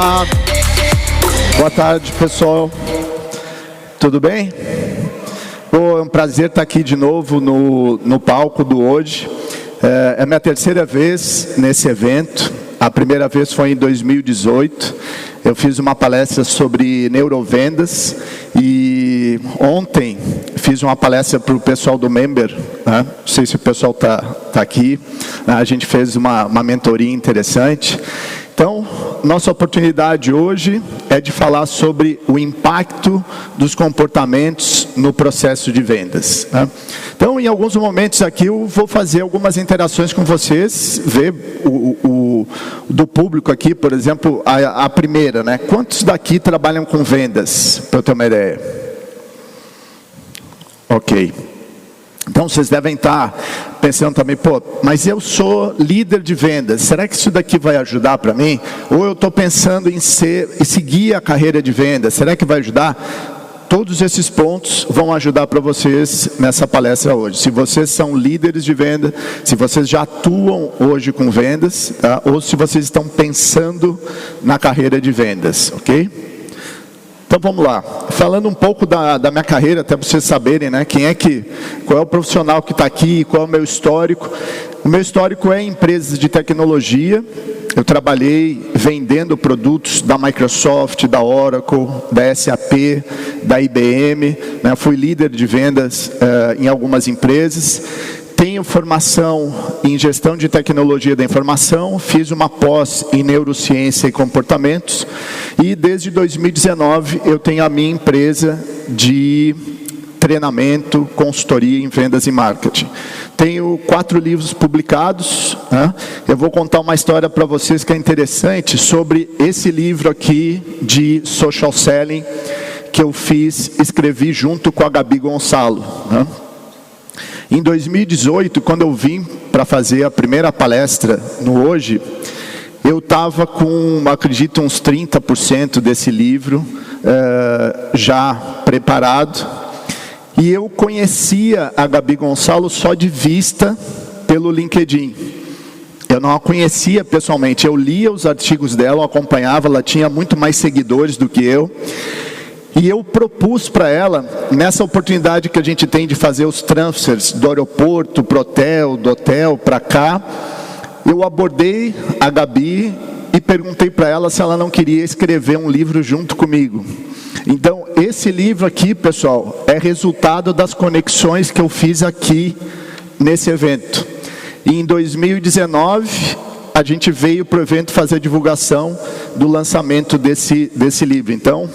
Olá, boa tarde pessoal, tudo bem? É um prazer estar aqui de novo no palco do hoje. É a minha terceira vez nesse evento. A primeira vez foi em 2018. Eu fiz uma palestra sobre neurovendas e ontem fiz uma palestra para o pessoal do Member, né? Não sei se o pessoal tá aqui. A gente fez uma mentoria interessante. Então, nossa oportunidade hoje é de falar sobre o impacto dos comportamentos no processo de vendas, né? Então, em alguns momentos aqui eu vou fazer algumas interações com vocês, ver do público aqui, por exemplo, a primeira, né? Quantos daqui trabalham com vendas, para eu ter uma ideia? Ok. Então, vocês devem estar pensando também, mas eu sou líder de vendas, será que isso daqui vai ajudar para mim? Ou eu estou pensando em seguir a carreira de vendas, será que vai ajudar? Todos esses pontos vão ajudar para vocês nessa palestra hoje. Se vocês são líderes de venda, se vocês já atuam hoje com vendas, tá? Ou se vocês estão pensando na carreira de vendas, ok? Então vamos lá, falando um pouco da minha carreira, até para vocês saberem, né, qual é o profissional que está aqui, qual é o meu histórico. O meu histórico é em empresas de tecnologia. Eu trabalhei vendendo produtos da Microsoft, da Oracle, da SAP, da IBM, né, fui líder de vendas em algumas empresas. Tenho formação em gestão de tecnologia da informação, fiz uma pós em neurociência e comportamentos e desde 2019 eu tenho a minha empresa de treinamento, consultoria em vendas e marketing. Tenho 4 livros publicados, né? Eu vou contar uma história para vocês que é interessante sobre esse livro aqui de social selling que eu escrevi junto com a Gabi Gonçalo, né? Em 2018, quando eu vim para fazer a primeira palestra no Hoje, eu estava com, acredito, uns 30% desse livro já preparado. E eu conhecia a Gabi Gonçalo só de vista pelo LinkedIn. Eu não a conhecia pessoalmente, eu lia os artigos dela, eu acompanhava, ela tinha muito mais seguidores do que eu. E eu propus para ela, nessa oportunidade que a gente tem de fazer os transfers do aeroporto para o hotel, do hotel para cá, eu abordei a Gabi e perguntei para ela se ela não queria escrever um livro junto comigo. Então, esse livro aqui, pessoal, é resultado das conexões que eu fiz aqui nesse evento. E em 2019, a gente veio para o evento fazer a divulgação do lançamento desse livro. Então,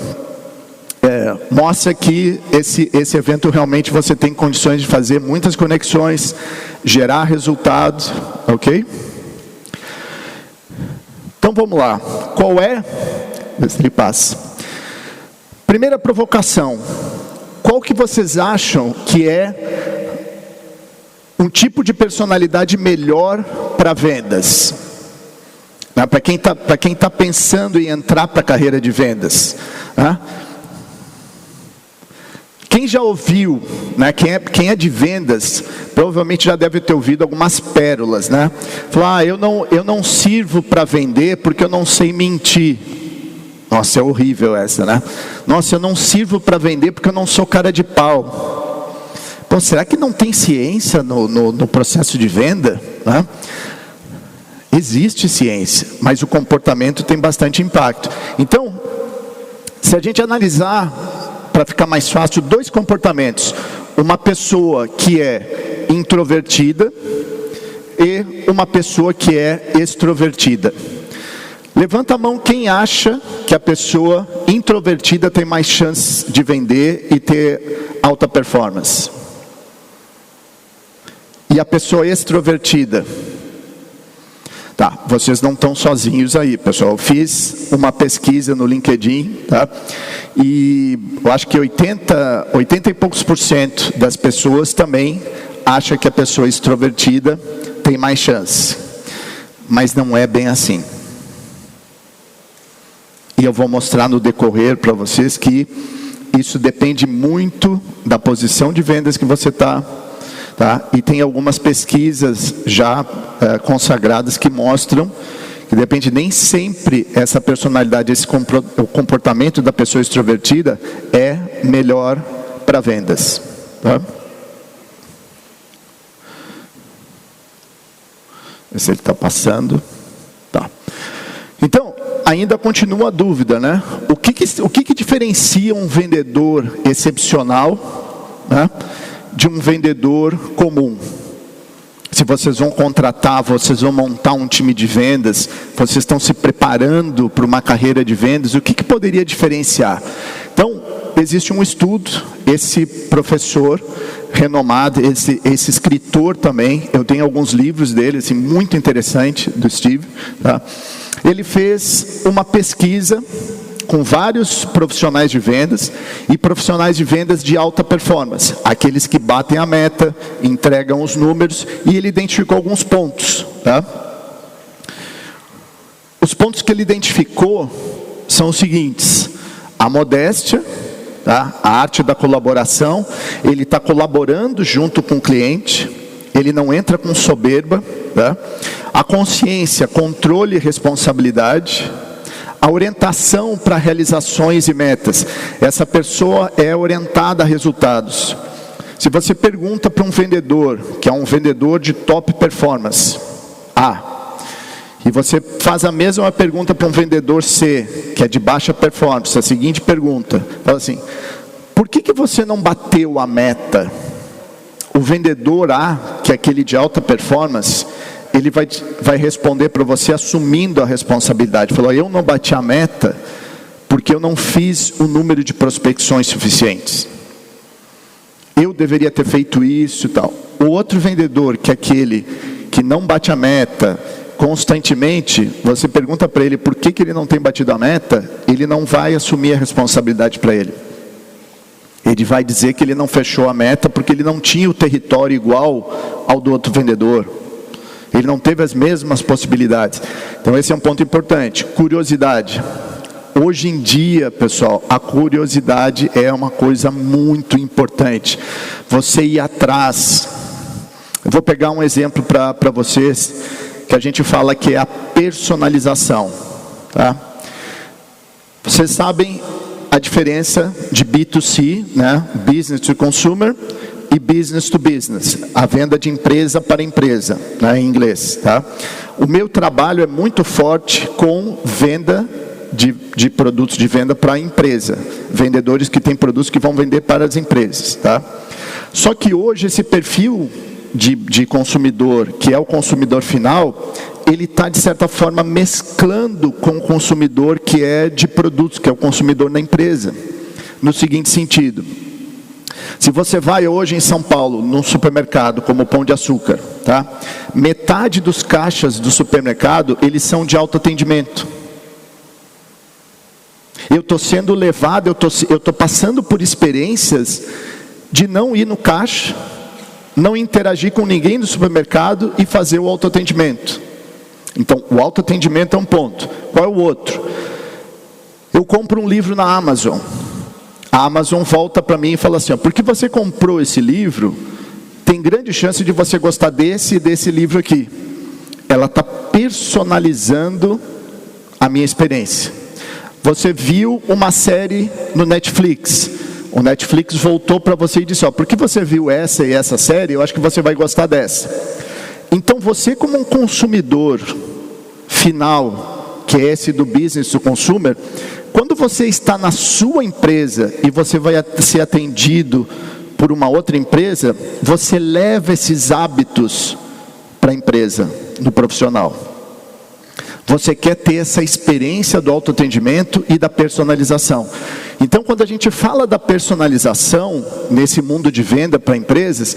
mostra que esse evento realmente você tem condições de fazer muitas conexões, gerar resultados, ok? Então vamos lá, qual é? Vê se ele passa. Primeira provocação, qual que vocês acham que é um tipo de personalidade melhor para vendas? Para quem tá pensando em entrar para a carreira de vendas, né? Quem já ouviu, né, quem é de vendas, provavelmente já deve ter ouvido algumas pérolas, né? Falar, eu não sirvo para vender porque eu não sei mentir. Nossa, é horrível essa, né? Nossa, eu não sirvo para vender porque eu não sou cara de pau. Pô, será que não tem ciência no processo de venda, né? Existe ciência, mas o comportamento tem bastante impacto. Então, se a gente analisar, para ficar mais fácil, 2 comportamentos. Uma pessoa que é introvertida e uma pessoa que é extrovertida. Levanta a mão quem acha que a pessoa introvertida tem mais chance de vender e ter alta performance. E a pessoa extrovertida? Tá, vocês não estão sozinhos aí, pessoal. Eu fiz uma pesquisa no LinkedIn, tá? E eu acho que 80 e poucos % das pessoas também acham que a pessoa extrovertida tem mais chance. Mas não é bem assim. E eu vou mostrar no decorrer para vocês que isso depende muito da posição de vendas que você está. Tá? E tem algumas pesquisas já consagradas que mostram que de repente nem sempre essa personalidade, o comportamento da pessoa extrovertida é melhor para vendas, tá? Se ele está passando, tá. Então, ainda continua a dúvida, né? O que diferencia um vendedor excepcional, né, de um vendedor comum? Se vocês vão contratar, vocês vão montar um time de vendas, vocês estão se preparando para uma carreira de vendas, o que poderia diferenciar? Então, existe um estudo, esse professor renomado, esse escritor também, eu tenho alguns livros dele, assim, muito interessante, do Steve, tá? Ele fez uma pesquisa com vários profissionais de vendas e profissionais de vendas de alta performance, aqueles que batem a meta, entregam os números, e ele identificou alguns pontos, tá? Os pontos que ele identificou são os seguintes: a modéstia, tá? A arte da colaboração, ele está colaborando junto com o cliente, ele não entra com soberba, tá? A consciência, controle e responsabilidade, a orientação para realizações e metas. Essa pessoa é orientada a resultados. Se você pergunta para um vendedor, que é um vendedor de top performance, A, e você faz a mesma pergunta para um vendedor C, que é de baixa performance, a seguinte pergunta, fala assim: por que você não bateu a meta? O vendedor A, que é aquele de alta performance, ele vai responder para você assumindo a responsabilidade. Falou: eu não bati a meta porque eu não fiz o número de prospecções suficientes. Eu deveria ter feito isso e tal. O outro vendedor, que é aquele que não bate a meta constantemente, você pergunta para ele por que ele não tem batido a meta, ele não vai assumir a responsabilidade para ele. Ele vai dizer que ele não fechou a meta porque ele não tinha o território igual ao do outro vendedor. Ele não teve as mesmas possibilidades. Então esse é um ponto importante. Curiosidade. Hoje em dia, pessoal, a curiosidade é uma coisa muito importante. Você ir atrás. Eu vou pegar um exemplo para vocês, que a gente fala que é a personalização, tá? Vocês sabem a diferença de B2C, né? Business to Consumer, e Business to Business, a venda de empresa para empresa, né, em inglês, tá? O meu trabalho é muito forte com venda de produtos de venda para a empresa, vendedores que têm produtos que vão vender para as empresas, tá? Só que hoje esse perfil de consumidor, que é o consumidor final, ele está de certa forma mesclando com o consumidor que é de produtos, que é o consumidor na empresa, no seguinte sentido: se você vai hoje em São Paulo, num supermercado como Pão de Açúcar, tá? Metade dos caixas do supermercado, eles são de autoatendimento. Eu estou sendo levado, eu estou passando por experiências de não ir no caixa, não interagir com ninguém no supermercado e fazer o autoatendimento. Então, o autoatendimento é um ponto. Qual é o outro? Eu compro um livro na Amazon. A Amazon volta para mim e fala assim: ó, porque você comprou esse livro, tem grande chance de você gostar desse e desse livro aqui. Ela está personalizando a minha experiência. Você viu uma série no Netflix. O Netflix voltou para você e disse: ó, porque você viu essa e essa série, eu acho que você vai gostar dessa. Então você, como um consumidor final, que é esse do business to consumer, quando você está na sua empresa e você vai ser atendido por uma outra empresa, você leva esses hábitos para a empresa, no profissional. Você quer ter essa experiência do autoatendimento e da personalização. Então, quando a gente fala da personalização nesse mundo de venda para empresas,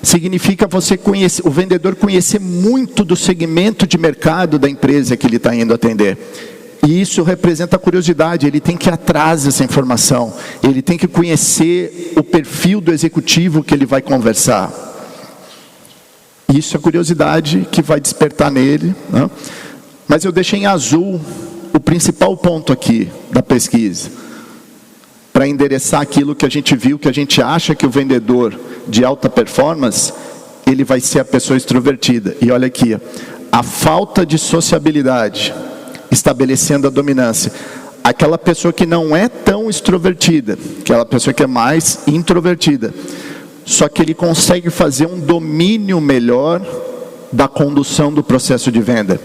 significa você conhecer, o vendedor conhecer muito do segmento de mercado da empresa que ele está indo atender. E isso representa a curiosidade, ele tem que ir atrás dessa informação, ele tem que conhecer o perfil do executivo que ele vai conversar. Isso é a curiosidade que vai despertar nele, né? Mas eu deixei em azul o principal ponto aqui da pesquisa, para endereçar aquilo que a gente viu, que a gente acha que o vendedor de alta performance, ele vai ser a pessoa extrovertida. E olha aqui, a falta de sociabilidade, estabelecendo a dominância. Aquela pessoa que não é tão extrovertida, aquela pessoa que é mais introvertida, só que ele consegue fazer um domínio melhor da condução do processo de venda.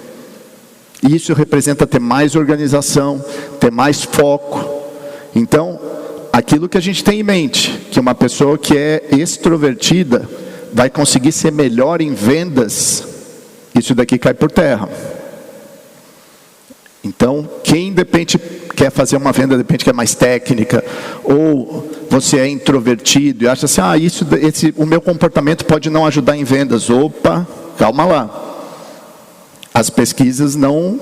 E isso representa ter mais organização, ter mais foco. Então, aquilo que a gente tem em mente, que uma pessoa que é extrovertida vai conseguir ser melhor em vendas, isso daqui cai por terra. Então, quem de repente quer fazer uma venda, de repente que é mais técnica, ou você é introvertido e acha assim, o meu comportamento pode não ajudar em vendas. Opa, calma lá. As pesquisas não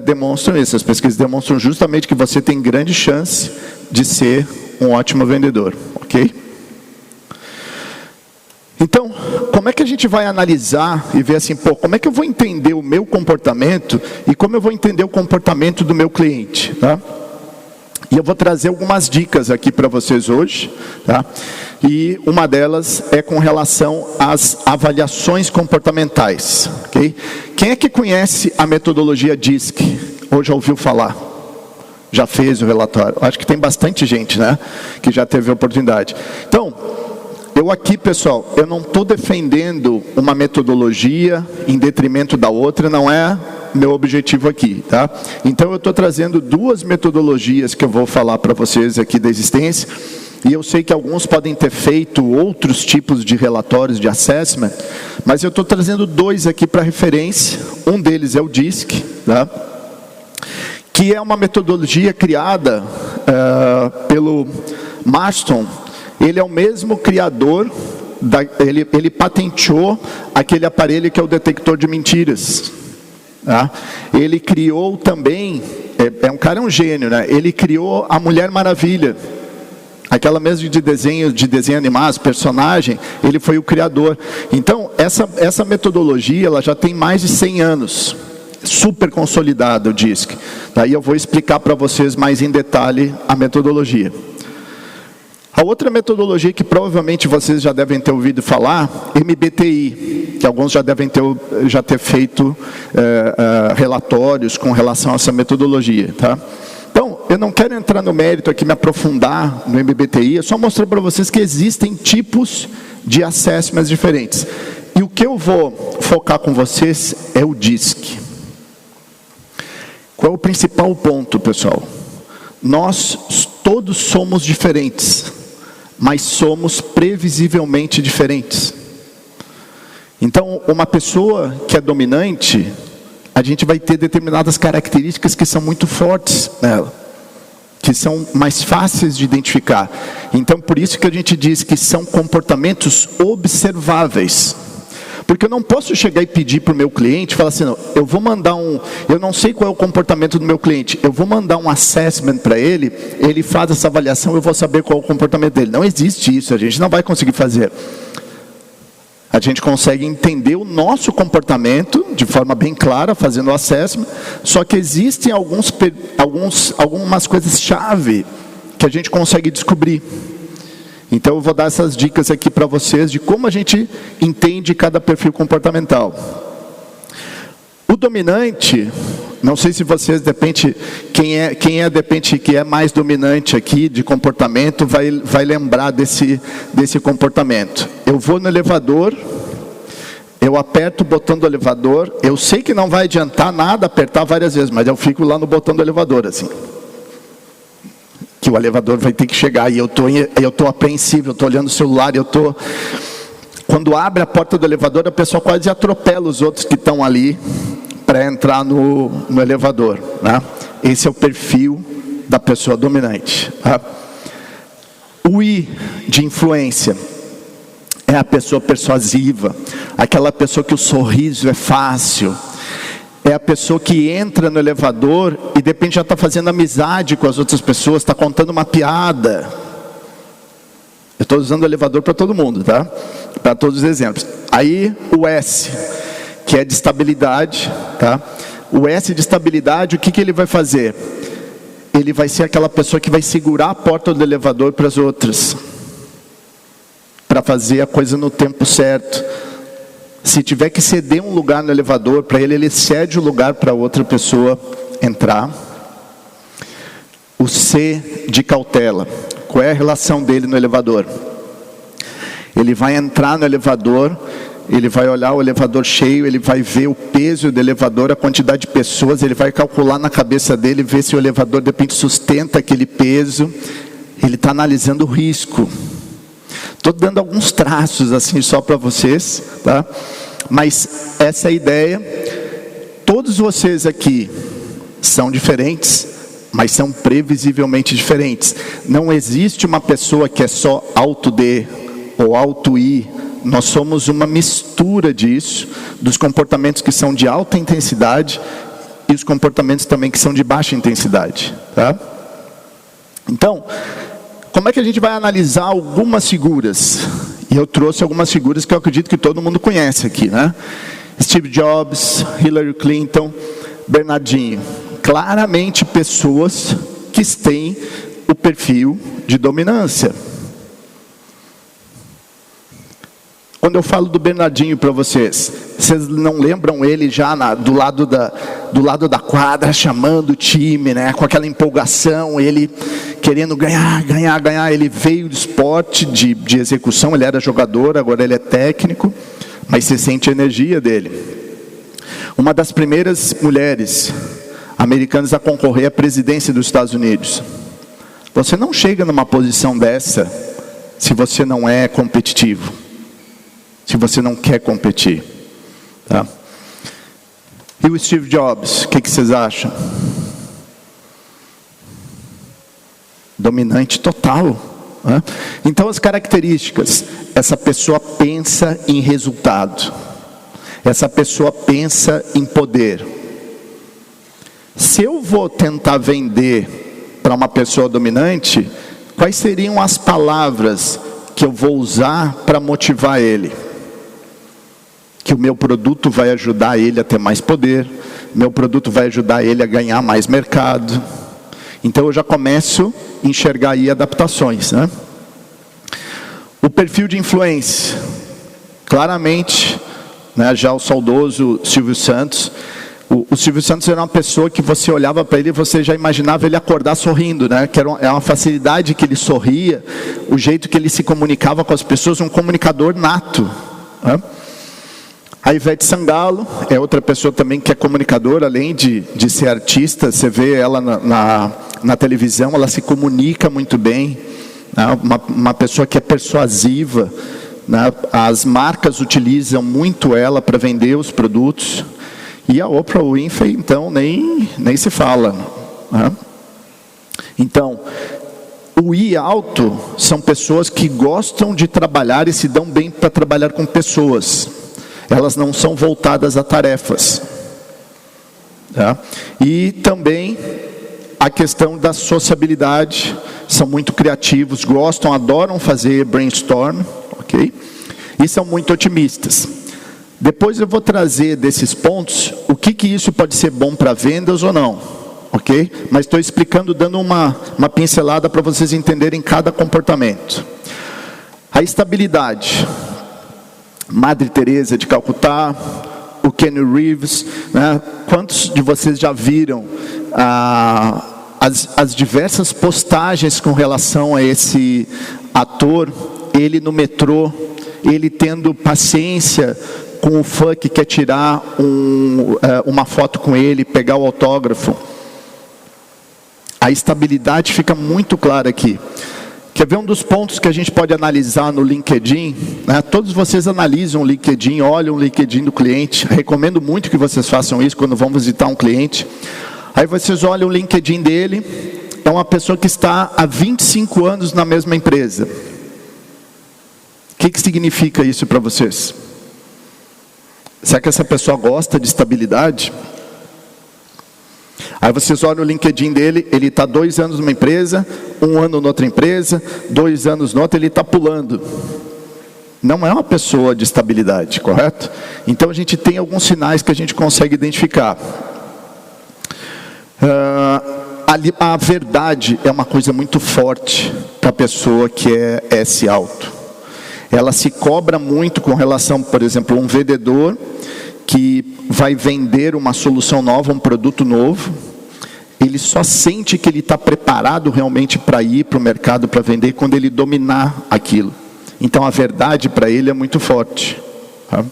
demonstram isso. As pesquisas demonstram justamente que você tem grande chance de ser um ótimo vendedor, ok? Então, como é que a gente vai analisar e ver assim, como é que eu vou entender o meu comportamento e como eu vou entender o comportamento do meu cliente, tá? E eu vou trazer algumas dicas aqui para vocês hoje, tá? E uma delas é com relação às avaliações comportamentais, ok? Quem é que conhece a metodologia DISC? Ou já ouviu falar? Já fez o relatório? Acho que tem bastante gente, né? Que já teve a oportunidade. Então, eu aqui, pessoal, eu não estou defendendo uma metodologia em detrimento da outra, não é meu objetivo aqui, tá? Então eu estou trazendo duas metodologias que eu vou falar para vocês aqui da existência, e eu sei que alguns podem ter feito outros tipos de relatórios de assessment, mas eu estou trazendo dois aqui para referência. Um deles é o DISC, tá? Que é uma metodologia criada pelo Marston. Ele é o mesmo criador, ele patenteou aquele aparelho que é o detector de mentiras. Tá? Ele criou também, é um gênio, né? Ele criou a Mulher Maravilha. Aquela mesmo de desenho animado, personagem, ele foi o criador. Então, essa metodologia, ela já tem mais de 100 anos. Super consolidada, o DISC. Daí eu vou explicar para vocês mais em detalhe a metodologia. A outra metodologia que provavelmente vocês já devem ter ouvido falar, MBTI, que alguns já devem ter feito relatórios com relação a essa metodologia, tá? Então, eu não quero entrar no mérito aqui, me aprofundar no MBTI, eu só mostrar para vocês que existem tipos de assessments diferentes. E o que eu vou focar com vocês é o DISC. Qual é o principal ponto, pessoal? Nós todos somos diferentes, mas somos previsivelmente diferentes. Então, uma pessoa que é dominante, a gente vai ter determinadas características que são muito fortes nela, que são mais fáceis de identificar. Então, por isso que a gente diz que são comportamentos observáveis. Porque eu não posso chegar e pedir para o meu cliente, falar assim, não, eu não sei qual é o comportamento do meu cliente, eu vou mandar um assessment para ele, ele faz essa avaliação, eu vou saber qual é o comportamento dele. Não existe isso, a gente não vai conseguir fazer. A gente consegue entender o nosso comportamento de forma bem clara, fazendo o assessment, só que existem algumas coisas-chave que a gente consegue descobrir. Então eu vou dar essas dicas aqui para vocês de como a gente entende cada perfil comportamental. O dominante, não sei se vocês, de repente, quem é de repente que é mais dominante aqui de comportamento, vai lembrar desse comportamento. Eu vou no elevador, eu aperto o botão do elevador, eu sei que não vai adiantar nada apertar várias vezes, mas eu fico lá no botão do elevador assim. Que o elevador vai ter que chegar, e eu tô apreensivo, eu estou olhando o celular, quando abre a porta do elevador, a pessoa quase atropela os outros que estão ali, para entrar no elevador, né? Esse é o perfil da pessoa dominante, tá? O I de influência é a pessoa persuasiva, aquela pessoa que o sorriso é fácil. É a pessoa que entra no elevador e de repente já está fazendo amizade com as outras pessoas, está contando uma piada. Eu estou usando o elevador para todo mundo, tá? Para todos os exemplos. Aí o S, que é de estabilidade, tá? O S de estabilidade, o que ele vai fazer? Ele vai ser aquela pessoa que vai segurar a porta do elevador para as outras, para fazer a coisa no tempo certo. Se tiver que ceder um lugar no elevador para ele, ele cede o lugar para outra pessoa entrar. O C de cautela. Qual é a relação dele no elevador? Ele vai entrar no elevador, ele vai olhar o elevador cheio, ele vai ver o peso do elevador, a quantidade de pessoas, ele vai calcular na cabeça dele, ver se o elevador de repente sustenta aquele peso. Ele está analisando o risco. Estou dando alguns traços assim só para vocês, tá? Mas essa é a ideia. Todos vocês aqui são diferentes, mas são previsivelmente diferentes. Não existe uma pessoa que é só alto D ou alto I. Nós somos uma mistura disso, dos comportamentos que são de alta intensidade e os comportamentos também que são de baixa intensidade, tá? Então, como é que a gente vai analisar algumas figuras? E eu trouxe algumas figuras que eu acredito que todo mundo conhece aqui, né? Steve Jobs, Hillary Clinton, Bernardinho. Claramente pessoas que têm o perfil de dominância. Quando eu falo do Bernardinho para vocês, vocês não lembram ele já do lado da quadra, chamando o time, né? Com aquela empolgação, ele querendo ganhar. Ele veio do esporte de execução, ele era jogador, agora ele é técnico, mas você sente a energia dele. Uma das primeiras mulheres americanas a concorrer à presidência dos Estados Unidos. Você não chega numa posição dessa se você não é competitivo, se você não quer competir, tá? E o Steve Jobs, o que vocês acham? Dominante total, né? Então as características: essa pessoa pensa em resultado, essa pessoa pensa em poder. Se eu vou tentar vender para uma pessoa dominante, quais seriam as palavras que eu vou usar para motivar ele? Que o meu produto vai ajudar ele a ter mais poder, meu produto vai ajudar ele a ganhar mais mercado. Então eu já começo a enxergar aí adaptações, né? O perfil de influência, claramente, né, já o saudoso Silvio Santos. O Silvio Santos era uma pessoa que você olhava para ele e você já imaginava ele acordar sorrindo, né? Que era uma facilidade que ele sorria, o jeito que ele se comunicava com as pessoas, um comunicador nato, né? A Ivete Sangalo é outra pessoa também que é comunicadora, além de ser artista. Você vê ela na televisão, ela se comunica muito bem, né? Uma pessoa que é persuasiva, né? As marcas utilizam muito ela para vender os produtos. E a Oprah Winfrey, então, nem se fala, né? Então, o I alto são pessoas que gostam de trabalhar e se dão bem para trabalhar com pessoas. Elas não são voltadas a tarefas, tá? E também a questão da sociabilidade, são muito criativos, gostam, adoram fazer brainstorm, ok? E são muito otimistas. Depois eu vou trazer desses pontos, o que isso pode ser bom para vendas ou não, ok? Mas estou explicando, dando uma pincelada para vocês entenderem cada comportamento. A estabilidade. Madre Teresa de Calcutá, o Kenny Reeves, né? Quantos de vocês já viram as diversas postagens com relação a esse ator? Ele no metrô, ele tendo paciência com o fã que quer tirar uma foto com ele, pegar o autógrafo. A estabilidade fica muito clara aqui. Quer ver um dos pontos que a gente pode analisar no LinkedIn, né? Todos vocês analisam o LinkedIn, olham o LinkedIn do cliente. Recomendo muito que vocês façam isso quando vão visitar um cliente. Aí vocês olham o LinkedIn dele, é uma pessoa que está há 25 anos na mesma empresa. O que significa isso para vocês? Será que essa pessoa gosta de estabilidade? Aí vocês olham o LinkedIn dele, ele está 2 anos numa empresa, 1 ano noutra empresa, 2 anos noutra, ele está pulando. Não é uma pessoa de estabilidade, correto? Então a gente tem alguns sinais que a gente consegue identificar. A verdade é uma coisa muito forte para a pessoa que é S alto. Ela se cobra muito com relação, por exemplo, a um vendedor que vai vender uma solução nova, um produto novo. Ele só sente que ele está preparado realmente para ir para o mercado para vender quando ele dominar aquilo. Então a verdade para ele é muito forte. Tá?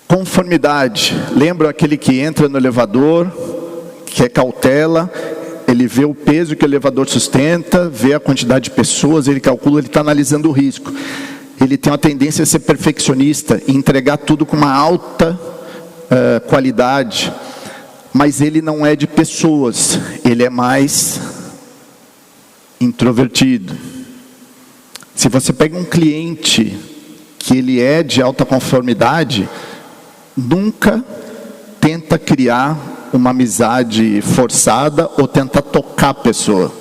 Conformidade. Lembra aquele que entra no elevador, quer cautela, ele vê o peso que o elevador sustenta, vê a quantidade de pessoas, ele calcula, ele está analisando o risco. Ele tem uma tendência a ser perfeccionista, e entregar tudo com uma alta qualidade. Mas ele não é de pessoas, ele é mais introvertido. Se você pega um cliente que ele é de alta conformidade, nunca tenta criar uma amizade forçada ou tenta tocar a pessoa.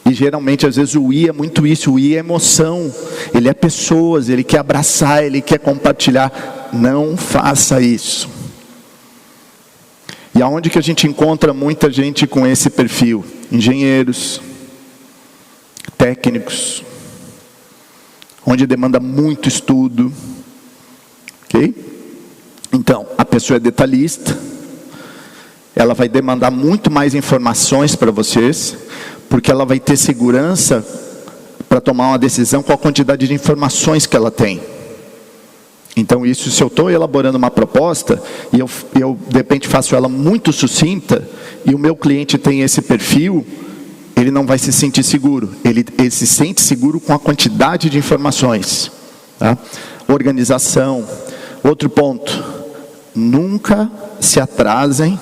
E geralmente, às vezes, o I é muito isso, o I é emoção, ele é pessoas, ele quer abraçar, ele quer compartilhar. Não faça isso. E aonde que a gente encontra muita gente com esse perfil? Engenheiros, técnicos, onde demanda muito estudo, ok? Então, a pessoa é detalhista, ela vai demandar muito mais informações para vocês, porque ela vai ter segurança para tomar uma decisão com a quantidade de informações que ela tem. Então isso, se eu estou elaborando uma proposta, e eu de repente faço ela muito sucinta, e o meu cliente tem esse perfil, ele não vai se sentir seguro. Ele se sente seguro com a quantidade de informações. Tá? Organização. Outro ponto, nunca se atrasem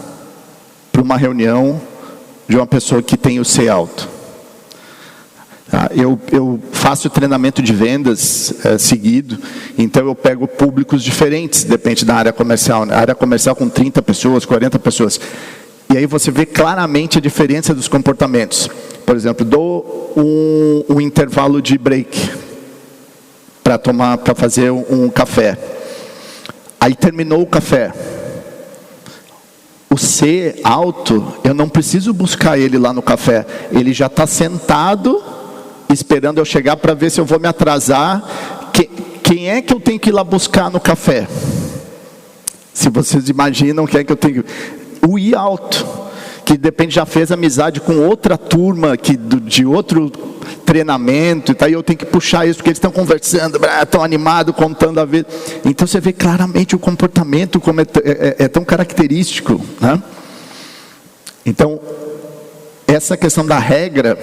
para uma reunião de uma pessoa que tem o C alto. Eu faço treinamento de vendas seguido, então eu pego públicos diferentes, depende da área comercial. A área comercial com 30 pessoas, 40 pessoas. E aí você vê claramente a diferença dos comportamentos. Por exemplo, dou um intervalo de break para fazer um café. Aí terminou o café. O C alto, eu não preciso buscar ele lá no café. Ele já está sentado, esperando eu chegar para ver se eu vou me atrasar. Quem é que eu tenho que ir lá buscar no café? Se vocês imaginam quem é que eu tenho que... O I alto, que de repente já fez amizade com outra turma de outro treinamento, e tá, e eu tenho que puxar isso, porque eles estão conversando, estão animados, contando a vez. Então você vê claramente o comportamento, como é tão característico. Né? Então, essa questão da regra,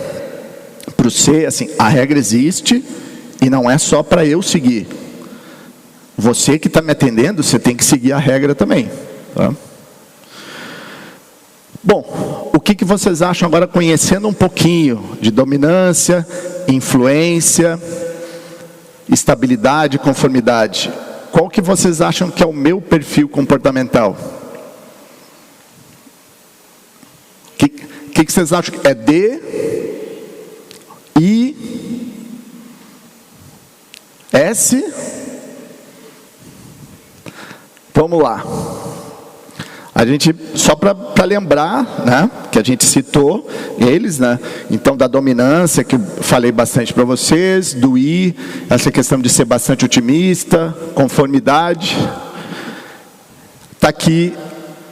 para o C, assim, a regra existe, e não é só para eu seguir. Você que está me atendendo, você tem que seguir a regra também. Tá? Bom, o que vocês acham agora, conhecendo um pouquinho de dominância, influência, estabilidade, conformidade? Qual que vocês acham que é o meu perfil comportamental? O que vocês acham? É D, I, S? Vamos lá. A gente, só para lembrar, né, que a gente citou eles, né, então da dominância, que eu falei bastante para vocês, do I, essa questão de ser bastante otimista, conformidade. Está aqui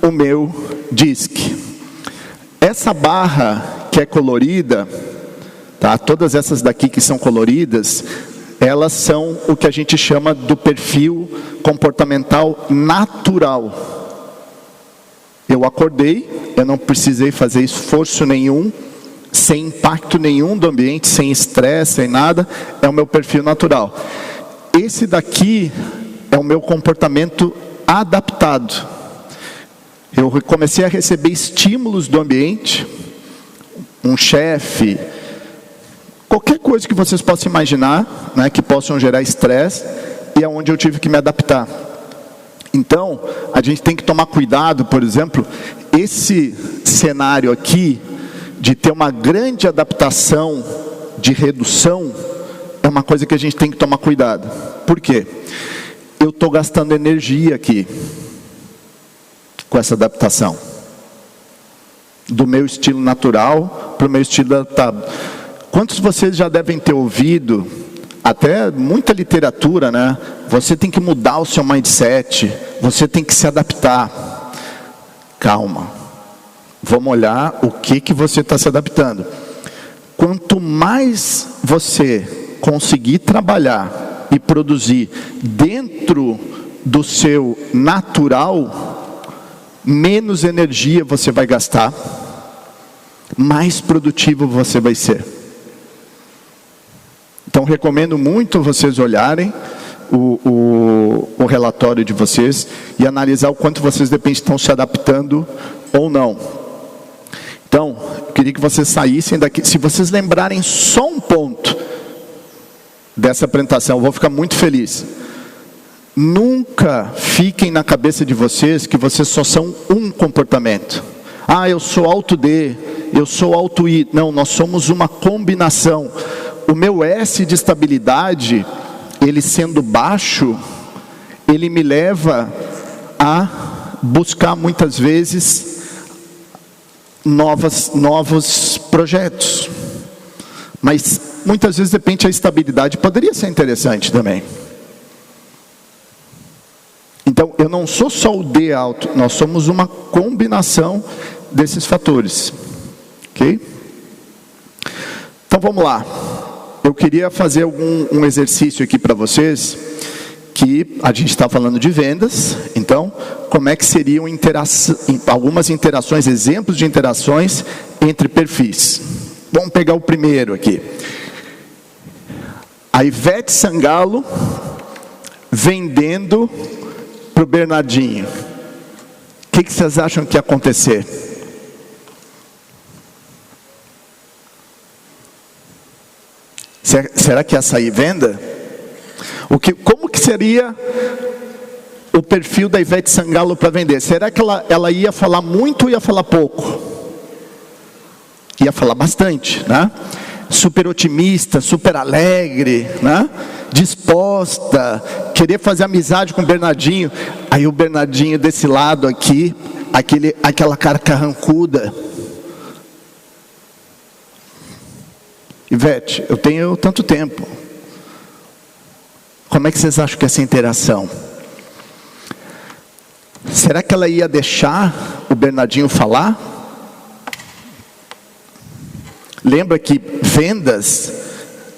o meu DISC. Essa barra que é colorida, tá, todas essas daqui que são coloridas, elas são o que a gente chama do perfil comportamental natural. Eu acordei, eu não precisei fazer esforço nenhum, sem impacto nenhum do ambiente, sem estresse, sem nada, é o meu perfil natural. Esse daqui é o meu comportamento adaptado. Eu comecei a receber estímulos do ambiente, um chefe, qualquer coisa que vocês possam imaginar, né, que possam gerar estresse, e é onde eu tive que me adaptar. Então, a gente tem que tomar cuidado, por exemplo, esse cenário aqui, de ter uma grande adaptação de redução, é uma coisa que a gente tem que tomar cuidado. Por quê? Eu estou gastando energia aqui, com essa adaptação. Do meu estilo natural para o meu estilo adaptado. Quantos de vocês já devem ter ouvido, até muita literatura, né? Você tem que mudar o seu mindset, você tem que se adaptar. Calma, vamos olhar o que você está se adaptando. Quanto mais você conseguir trabalhar e produzir dentro do seu natural, menos energia você vai gastar, mais produtivo você vai ser. Então recomendo muito vocês olharem o relatório de vocês e analisar o quanto vocês de repente estão se adaptando ou não. Então, eu queria que vocês saíssem daqui. Se vocês lembrarem só um ponto dessa apresentação, eu vou ficar muito feliz. Nunca fiquem na cabeça de vocês que vocês só são um comportamento. Ah, eu sou alto D, eu sou alto I. Não, nós somos uma combinação. O meu S de estabilidade, ele sendo baixo, ele me leva a buscar muitas vezes novos projetos. Mas muitas vezes, de repente, a estabilidade poderia ser interessante também. Então, eu não sou só o D alto, nós somos uma combinação desses fatores. Ok? Então, vamos lá. Eu queria fazer um exercício aqui para vocês, que a gente está falando de vendas. Então, como é que seriam algumas interações, exemplos de interações entre perfis. Vamos pegar o primeiro aqui. A Ivete Sangalo vendendo para o Bernardinho. O que vocês acham que ia acontecer? Será que ia sair venda? Como que seria o perfil da Ivete Sangalo para vender? Será que ela ia falar muito ou ia falar pouco? Ia falar bastante, né? Super otimista, super alegre, né? Disposta, querer fazer amizade com o Bernardinho. Aí o Bernardinho desse lado aqui, aquela cara carrancuda. Ivete, eu tenho tanto tempo. Como é que vocês acham que é essa interação? Será que ela ia deixar o Bernardinho falar? Lembra que vendas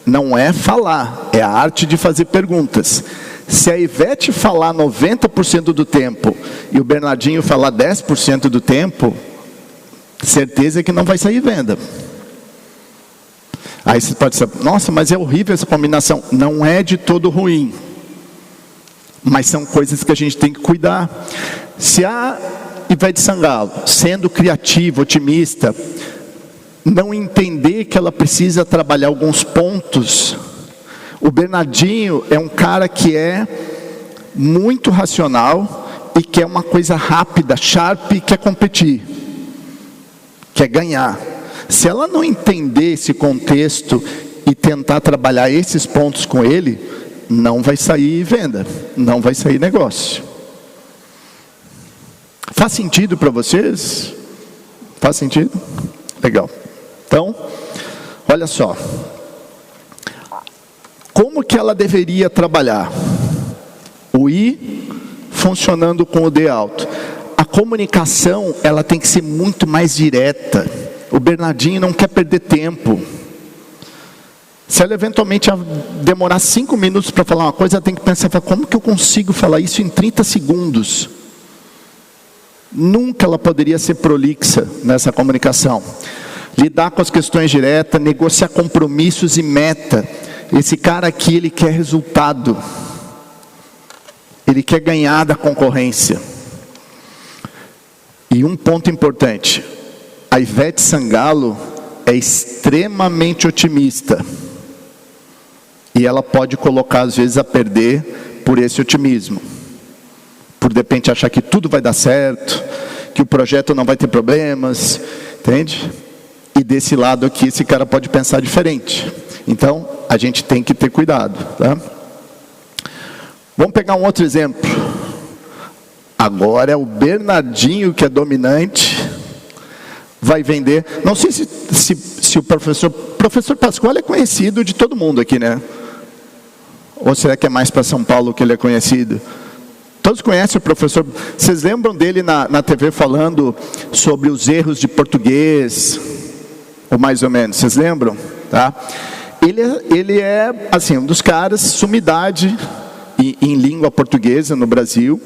não é falar, é a arte de fazer perguntas. Se a Ivete falar 90% do tempo e o Bernardinho falar 10% do tempo, certeza que não vai sair venda. Aí você pode dizer, nossa, mas é horrível essa combinação. Não é de todo ruim. Mas são coisas que a gente tem que cuidar. Se a Ivete Sangalo, sendo criativa, otimista, não entender que ela precisa trabalhar alguns pontos, o Bernardinho é um cara que é muito racional e quer uma coisa rápida, sharp, e quer competir, quer ganhar. Se ela não entender esse contexto e tentar trabalhar esses pontos com ele, não vai sair venda, não vai sair negócio. Faz sentido para vocês? Faz sentido? Legal. Então, olha só. Como que ela deveria trabalhar? O I funcionando com o D alto. A comunicação, ela tem que ser muito mais direta. O Bernardinho não quer perder tempo. Se ela eventualmente demorar 5 minutos para falar uma coisa, ela tem que pensar, como que eu consigo falar isso em 30 segundos? Nunca ela poderia ser prolixa nessa comunicação. Lidar com as questões diretas, negociar compromissos e meta. Esse cara aqui, ele quer resultado. Ele quer ganhar da concorrência. E um ponto importante. A Ivete Sangalo é extremamente otimista. E ela pode colocar, às vezes, a perder por esse otimismo. Por, de repente, achar que tudo vai dar certo, que o projeto não vai ter problemas, entende? E desse lado aqui, esse cara pode pensar diferente. Então, a gente tem que ter cuidado, tá? Vamos pegar um outro exemplo. Agora é o Bernardinho que é dominante, vai vender. Não sei se se o professor Pasquale é conhecido de todo mundo aqui, né? Ou será que é mais para São Paulo que ele é conhecido? Todos conhecem o professor. Vocês lembram dele na TV falando sobre os erros de português? Ou mais ou menos, vocês lembram? Tá? Ele é assim, um dos caras, sumidade em língua portuguesa no Brasil.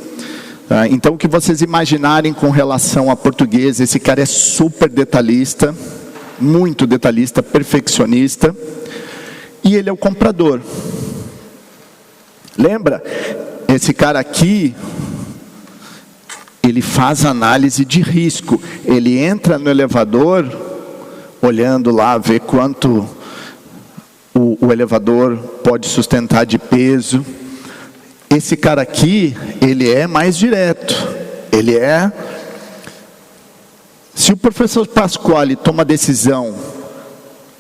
Tá? Então, o que vocês imaginarem com relação a português, esse cara é super detalhista, muito detalhista, perfeccionista. E ele é o comprador. Lembra? Esse cara aqui, ele faz análise de risco. Ele entra no elevador, olhando lá, vê quanto o elevador pode sustentar de peso. Esse cara aqui, ele é mais direto. Ele é... Se o professor Pasquale toma decisão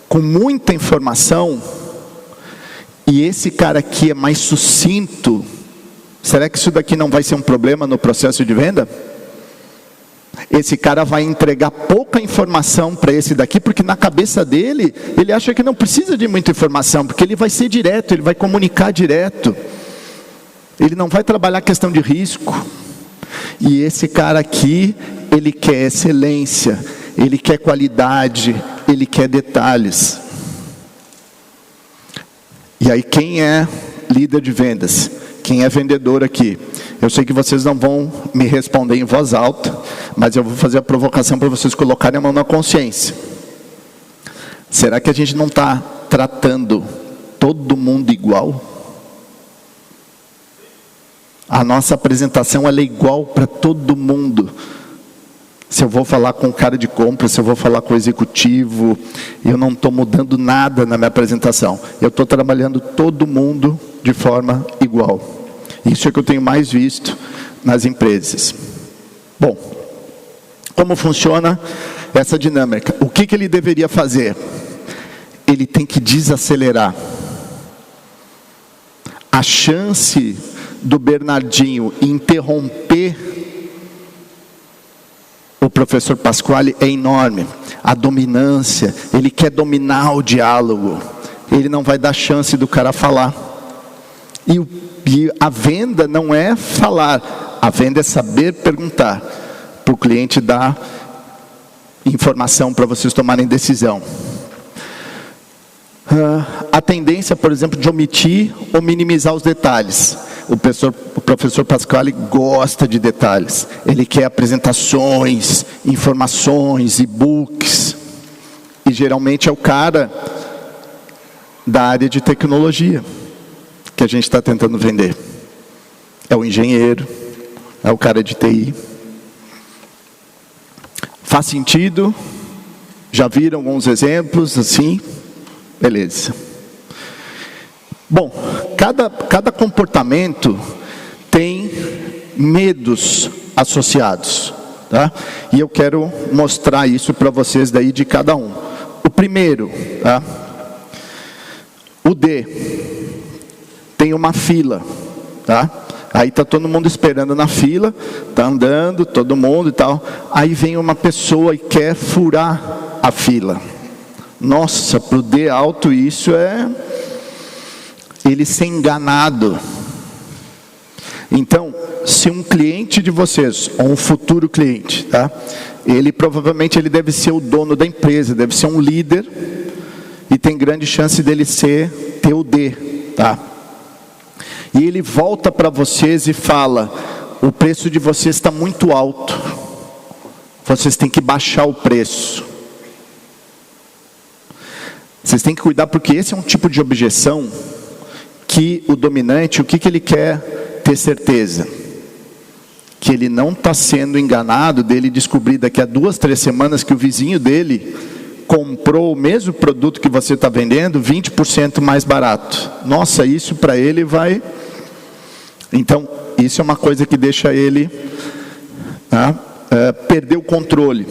com muita informação, e esse cara aqui é mais sucinto, será que isso daqui não vai ser um problema no processo de venda? Esse cara vai entregar pouca informação para esse daqui, porque na cabeça dele, ele acha que não precisa de muita informação, porque ele vai ser direto, ele vai comunicar direto. Ele não vai trabalhar a questão de risco. E esse cara aqui, ele quer excelência, ele quer qualidade, ele quer detalhes. E aí, quem é líder de vendas? Quem é vendedor aqui? Eu sei que vocês não vão me responder em voz alta, mas eu vou fazer a provocação para vocês colocarem a mão na consciência. Será que a gente não está tratando todo mundo igual? A nossa apresentação ela é igual para todo mundo. Se eu vou falar com o cara de compra, se eu vou falar com o executivo, eu não estou mudando nada na minha apresentação. Eu estou trabalhando todo mundo de forma igual. Isso é que eu tenho mais visto nas empresas. Bom, como funciona essa dinâmica? O que ele deveria fazer? Ele tem que desacelerar. A chance do Bernardinho interromper o professor Pasquale é enorme. A dominância, ele quer dominar o diálogo. Ele não vai dar chance do cara falar. E a venda não é falar. A venda é saber perguntar. Para o cliente dar informação para vocês tomarem decisão. A tendência, por exemplo, de omitir ou minimizar os detalhes. O professor Pasquale gosta de detalhes. Ele quer apresentações, informações, e-books. E geralmente é o cara da área de tecnologia que a gente está tentando vender. É o engenheiro, é o cara de TI. Faz sentido? Já viram alguns exemplos assim? Beleza. Bom, cada comportamento tem medos associados, tá? E eu quero mostrar isso para vocês daí de cada um. O primeiro, tá? O D. Tem uma fila, tá? Aí está todo mundo esperando na fila, está andando, todo mundo e tal. Aí vem uma pessoa e quer furar a fila. Nossa, para o D alto isso é ele ser enganado. Então, se um cliente de vocês, ou um futuro cliente, tá? Ele provavelmente deve ser o dono da empresa, deve ser um líder, e tem grande chance dele ter o D, tá? E ele volta para vocês e fala: o preço de vocês está muito alto, vocês têm que baixar o preço. Vocês têm que cuidar, porque esse é um tipo de objeção que o dominante, o que ele quer ter certeza? Que ele não está sendo enganado, dele descobrir daqui a 2, 3 semanas que o vizinho dele comprou o mesmo produto que você está vendendo 20% mais barato. Nossa, isso para ele vai... Então, isso é uma coisa que deixa ele perder o controle.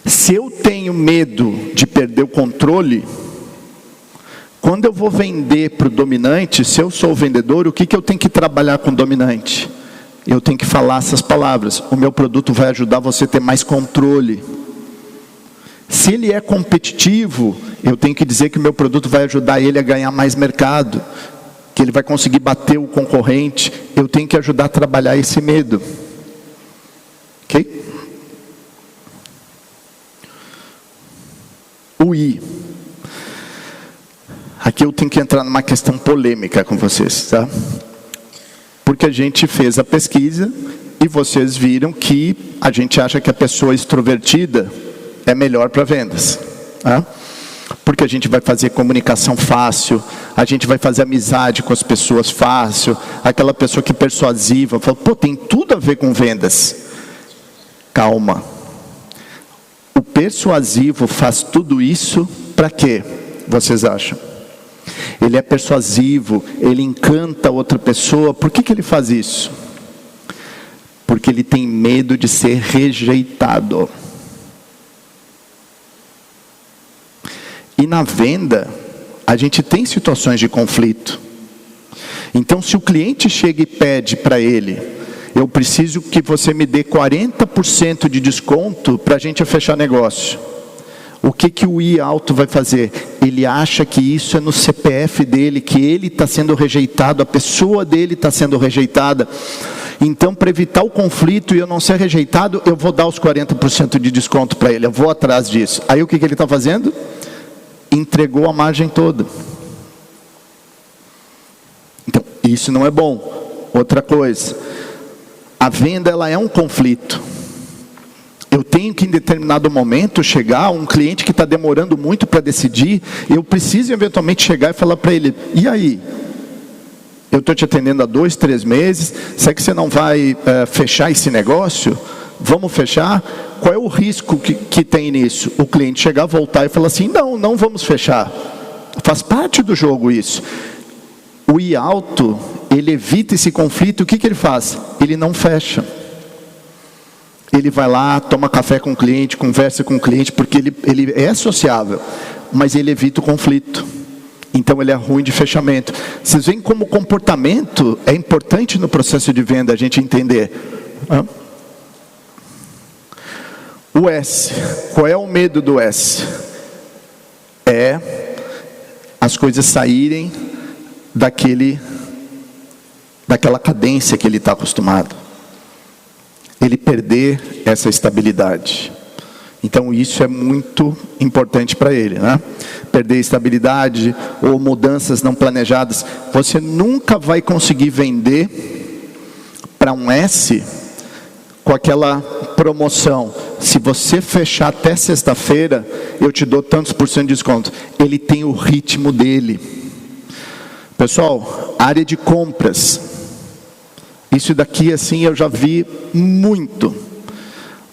Se eu tenho medo de perder o controle, quando eu vou vender para o dominante, se eu sou o vendedor, o que eu tenho que trabalhar com o dominante? Eu tenho que falar essas palavras: o meu produto vai ajudar você a ter mais controle. Se ele é competitivo, eu tenho que dizer que o meu produto vai ajudar ele a ganhar mais mercado, que ele vai conseguir bater o concorrente. Eu tenho que ajudar a trabalhar esse medo. Ok? O I. Aqui eu tenho que entrar numa questão polêmica com vocês, tá? Porque a gente fez a pesquisa e vocês viram que a gente acha que a pessoa extrovertida é melhor para vendas, tá? Porque a gente vai fazer comunicação fácil, a gente vai fazer amizade com as pessoas fácil, aquela pessoa que é persuasiva, fala, pô, tem tudo a ver com vendas. Calma. O persuasivo faz tudo isso para quê? Vocês acham? Ele é persuasivo, ele encanta outra pessoa. Por que ele faz isso? Porque ele tem medo de ser rejeitado. E na venda, a gente tem situações de conflito. Então, se o cliente chega e pede para ele, eu preciso que você me dê 40% de desconto para a gente fechar negócio. O que o I alto vai fazer? Ele acha que isso é no CPF dele, que ele está sendo rejeitado, a pessoa dele está sendo rejeitada. Então, para evitar o conflito e eu não ser rejeitado, eu vou dar os 40% de desconto para ele, eu vou atrás disso. Aí o que ele está fazendo? Entregou a margem toda. Então, isso não é bom. Outra coisa, a venda ela é um conflito. Eu tenho que em determinado momento chegar, um cliente que está demorando muito para decidir, eu preciso eventualmente chegar e falar para ele, e aí? Eu estou te atendendo há 2, 3 meses, será que você não vai fechar esse negócio? Vamos fechar? Qual é o risco que tem nisso? O cliente chegar, voltar e falar assim, não vamos fechar. Faz parte do jogo isso. O I alto, ele evita esse conflito, o que ele faz? Ele não fecha. Ele vai lá, toma café com o cliente, conversa com o cliente, porque ele é sociável, mas ele evita o conflito. Então ele é ruim de fechamento. Vocês veem como o comportamento é importante no processo de venda, a gente entender. O S, qual é o medo do S? É as coisas saírem daquela cadência que ele está acostumado. Ele perder essa estabilidade. Então isso é muito importante para ele, né? Perder estabilidade ou mudanças não planejadas. Você nunca vai conseguir vender para um S com aquela promoção. Se você fechar até sexta-feira, eu te dou tantos por cento de desconto. Ele tem o ritmo dele. Pessoal, área de compras. Isso daqui assim eu já vi muito.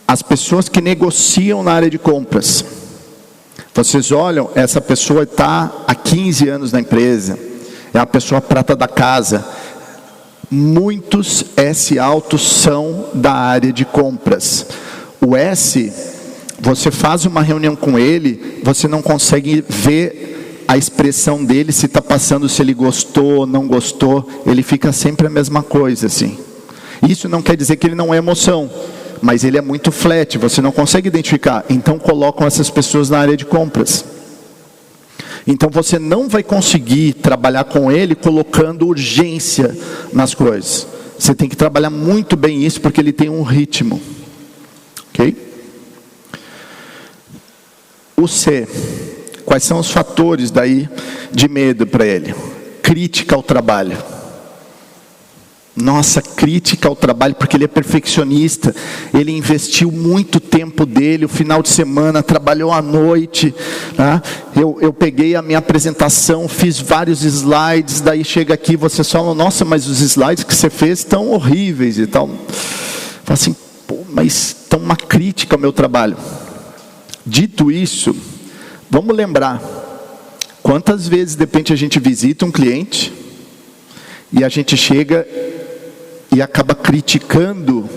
As pessoas que negociam na área de compras. Vocês olham, essa pessoa está há 15 anos na empresa. É a pessoa prata da casa. Muitos S altos são da área de compras. O S, você faz uma reunião com ele, você não consegue ver a expressão dele, se está passando, se ele gostou ou não gostou. Ele fica sempre a mesma coisa assim. Isso não quer dizer que ele não é emoção, mas ele é muito flat, você não consegue identificar. Então colocam essas pessoas na área de compras. Então você não vai conseguir trabalhar com ele colocando urgência nas coisas. Você tem que trabalhar muito bem isso, porque ele tem um ritmo. Ok? O C. Quais são os fatores daí de medo para ele? Crítica ao trabalho. Nossa, crítica ao trabalho, porque ele é perfeccionista. Ele investiu muito tempo dele, o final de semana, trabalhou à noite, né? Eu peguei a minha apresentação, fiz vários slides, daí chega aqui, você fala, nossa, mas os slides que você fez estão horríveis e tal. Fala assim, pô, mas estão uma crítica ao meu trabalho. Dito isso, vamos lembrar, quantas vezes de repente a gente visita um cliente e a gente chega e acaba criticando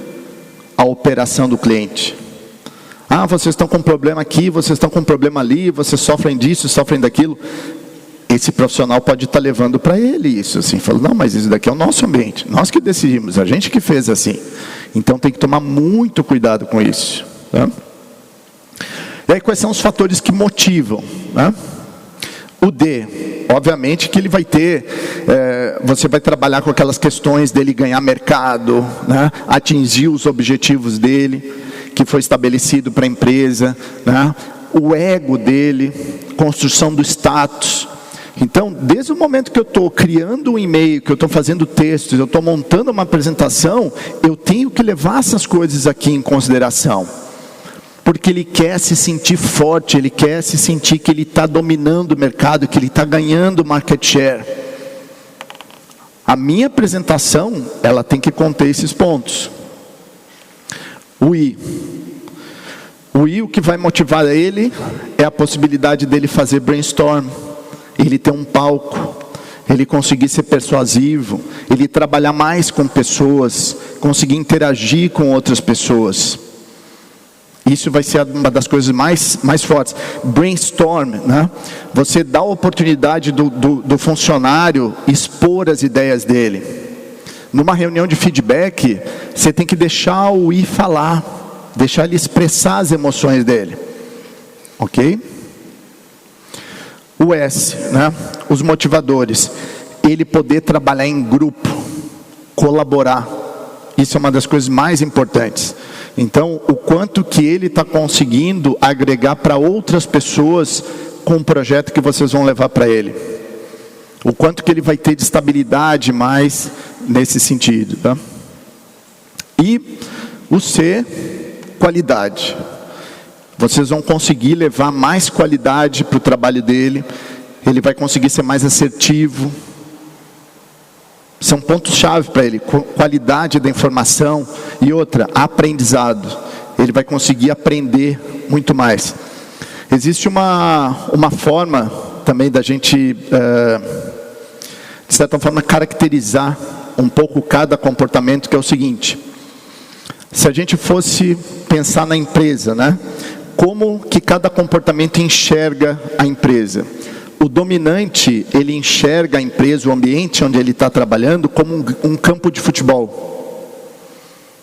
a operação do cliente. Ah, vocês estão com problema aqui, vocês estão com problema ali, vocês sofrem disso, sofrem daquilo. Esse profissional pode estar levando para ele isso, assim, falando, não, mas isso daqui é o nosso ambiente, nós que decidimos, a gente que fez assim. Então tem que tomar muito cuidado com isso, tá? E aí quais são os fatores que motivam, né? O D, obviamente que ele vai ter, você vai trabalhar com aquelas questões dele ganhar mercado, né? Atingir os objetivos dele, que foi estabelecido para a empresa, né? O ego dele, construção do status. Então, desde o momento que eu estou criando um e-mail, que eu estou fazendo textos, eu estou montando uma apresentação, eu tenho que levar essas coisas aqui em consideração. Porque ele quer se sentir forte, ele quer se sentir que ele está dominando o mercado, que ele está ganhando market share. A minha apresentação, ela tem que conter esses pontos. O I. O I, o que vai motivar ele é a possibilidade dele fazer brainstorm, ele ter um palco, ele conseguir ser persuasivo, ele trabalhar mais com pessoas, conseguir interagir com outras pessoas. Isso vai ser uma das coisas mais fortes. Brainstorm, né? Você dá a oportunidade do funcionário expor as ideias dele. Numa reunião de feedback, você tem que deixar o I falar, deixar ele expressar as emoções dele. Ok? O S, né? Os motivadores. Ele poder trabalhar em grupo, colaborar. Isso é uma das coisas mais importantes. Então, o quanto que ele está conseguindo agregar para outras pessoas com o projeto que vocês vão levar para ele. O quanto que ele vai ter de estabilidade mais nesse sentido. Tá? E o C, qualidade. Vocês vão conseguir levar mais qualidade para o trabalho dele. Ele vai conseguir ser mais assertivo. São pontos-chave para ele, qualidade da informação e outra, aprendizado. Ele vai conseguir aprender muito mais. Existe uma forma também da gente, de certa forma, caracterizar um pouco cada comportamento, que é o seguinte. Se a gente fosse pensar na empresa, né? Como que cada comportamento enxerga a empresa? O dominante, ele enxerga a empresa, o ambiente onde ele está trabalhando, como um campo de futebol.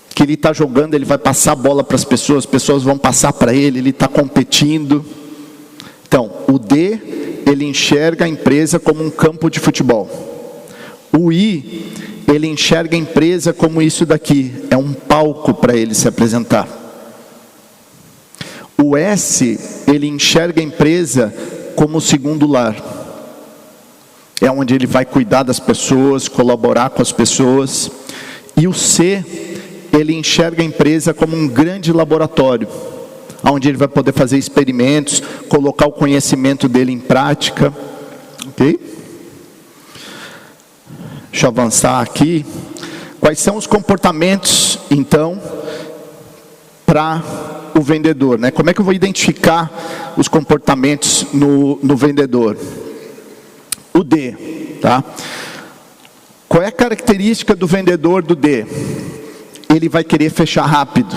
Que ele está jogando, ele vai passar a bola para as pessoas vão passar para ele está competindo. Então, o D, ele enxerga a empresa como um campo de futebol. O I, ele enxerga a empresa como isso daqui, é um palco para ele se apresentar. O S, ele enxerga a empresa como o segundo lar. É onde ele vai cuidar das pessoas, colaborar com as pessoas. E o C, ele enxerga a empresa como um grande laboratório, onde ele vai poder fazer experimentos, colocar o conhecimento dele em prática. Ok? Deixa eu avançar aqui. Quais são os comportamentos, então, para o vendedor, né? Como é que eu vou identificar os comportamentos no vendedor? O D, tá? Qual é a característica do vendedor do D? Ele vai querer fechar rápido.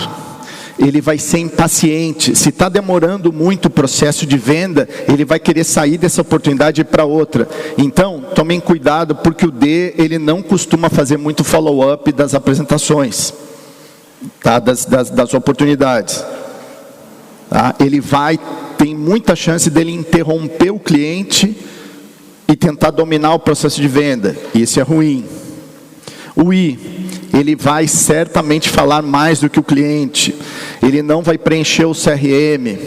Ele vai ser impaciente. Se está demorando muito o processo de venda, ele vai querer sair dessa oportunidade para outra. Então, tomem cuidado, porque o D, ele não costuma fazer muito follow-up das apresentações, tá? Das oportunidades. Tá? Tem muita chance dele interromper o cliente e tentar dominar o processo de venda. Isso é ruim. O I, ele vai certamente falar mais do que o cliente. Ele não vai preencher o CRM.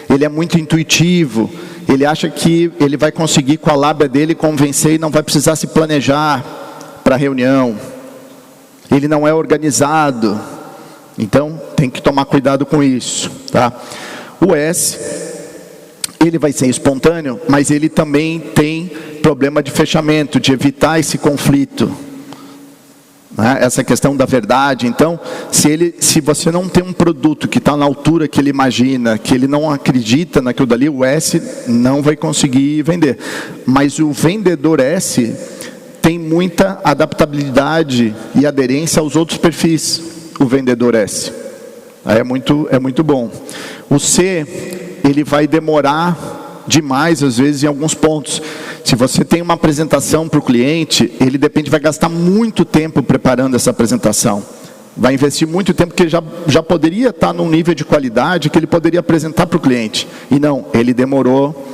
Ele é muito intuitivo. Ele acha que ele vai conseguir com a lábia dele convencer e não vai precisar se planejar para a reunião. Ele não é organizado. Então, tem que tomar cuidado com isso, tá? O S, ele vai ser espontâneo, mas ele também tem problema de fechamento, de evitar esse conflito, né? Essa questão da verdade. Então, se você não tem um produto que está na altura que ele imagina, que ele não acredita naquilo dali, o S não vai conseguir vender. Mas o vendedor S tem muita adaptabilidade e aderência aos outros perfis. O vendedor S é muito bom. O C, ele vai demorar demais às vezes em alguns pontos. Se você tem uma apresentação para o cliente, ele vai gastar muito tempo preparando essa apresentação. Vai investir muito tempo que já poderia estar num nível de qualidade que ele poderia apresentar para o cliente. E não, ele demorou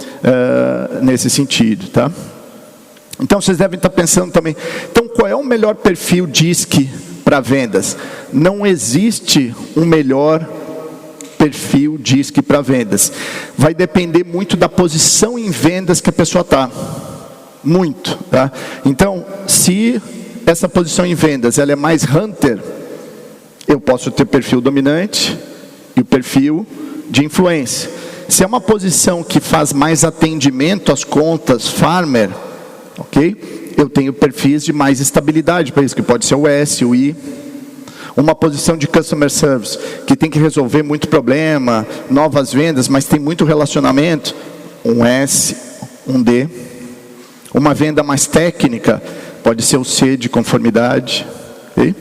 nesse sentido, tá? Então, vocês devem estar pensando também, então, qual é o melhor perfil DISC para vendas? Não existe um melhor perfil DISC para vendas. Vai depender muito da posição em vendas que a pessoa está. Muito, tá? Então, se essa posição em vendas ela é mais hunter, eu posso ter perfil dominante e o perfil de influência. Se é uma posição que faz mais atendimento às contas farmer, ok? Eu tenho perfis de mais estabilidade para isso, que pode ser o S, o I. Uma posição de customer service, que tem que resolver muito problema, novas vendas, mas tem muito relacionamento, um S, um D. Uma venda mais técnica, pode ser o C de conformidade, ok?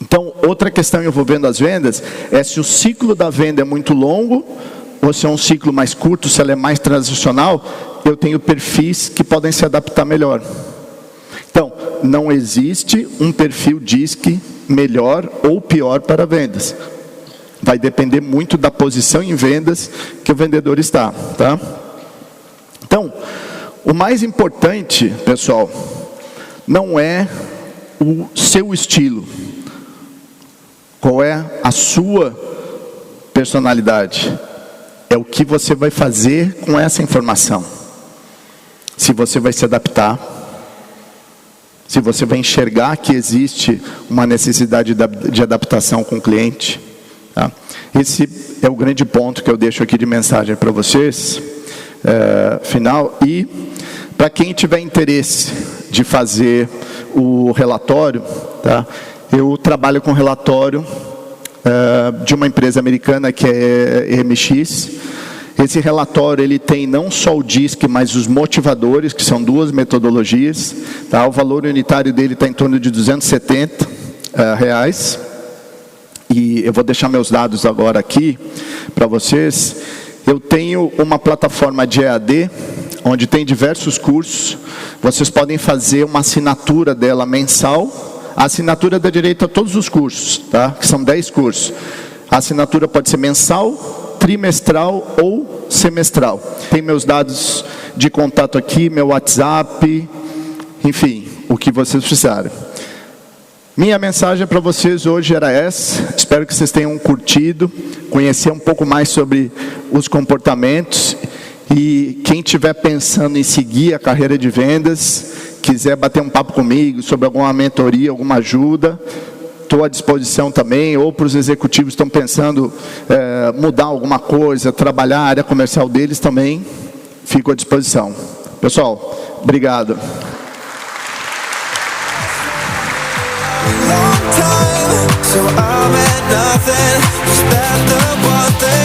Então, outra questão envolvendo as vendas é se o ciclo da venda é muito longo ou se é um ciclo mais curto, se ela é mais transacional, eu tenho perfis que podem se adaptar melhor. Então, não existe um perfil DISC melhor ou pior para vendas. Vai depender muito da posição em vendas que o vendedor está, tá? Então, o mais importante, pessoal, não é o seu estilo. Qual é a sua personalidade? É o que você vai fazer com essa informação. Se você vai se adaptar, se você vai enxergar que existe uma necessidade de adaptação com o cliente. Tá? Esse é o grande ponto que eu deixo aqui de mensagem para vocês, final. E para quem tiver interesse de fazer o relatório, tá? Eu trabalho com relatório de uma empresa americana que é EMX. Esse relatório ele tem não só o DISC, mas os motivadores, que são 2 metodologias. Tá? O valor unitário dele está em torno de R$270. E eu vou deixar meus dados agora aqui para vocês. Eu tenho uma plataforma de EAD, onde tem diversos cursos. Vocês podem fazer uma assinatura dela mensal. A assinatura dá direito a todos os cursos, tá? Que são 10 cursos. A assinatura pode ser mensal, trimestral ou semestral. Tem meus dados de contato aqui, meu WhatsApp, enfim, o que vocês precisarem. Minha mensagem para vocês hoje era essa. Espero que vocês tenham curtido, conhecer um pouco mais sobre os comportamentos. E quem estiver pensando em seguir a carreira de vendas, quiser bater um papo comigo sobre alguma mentoria, alguma ajuda, estou à disposição também. Ou para os executivos que estão pensando mudar alguma coisa, trabalhar a área comercial deles também, fico à disposição. Pessoal, obrigado. So I'm at nothing, just that the one thing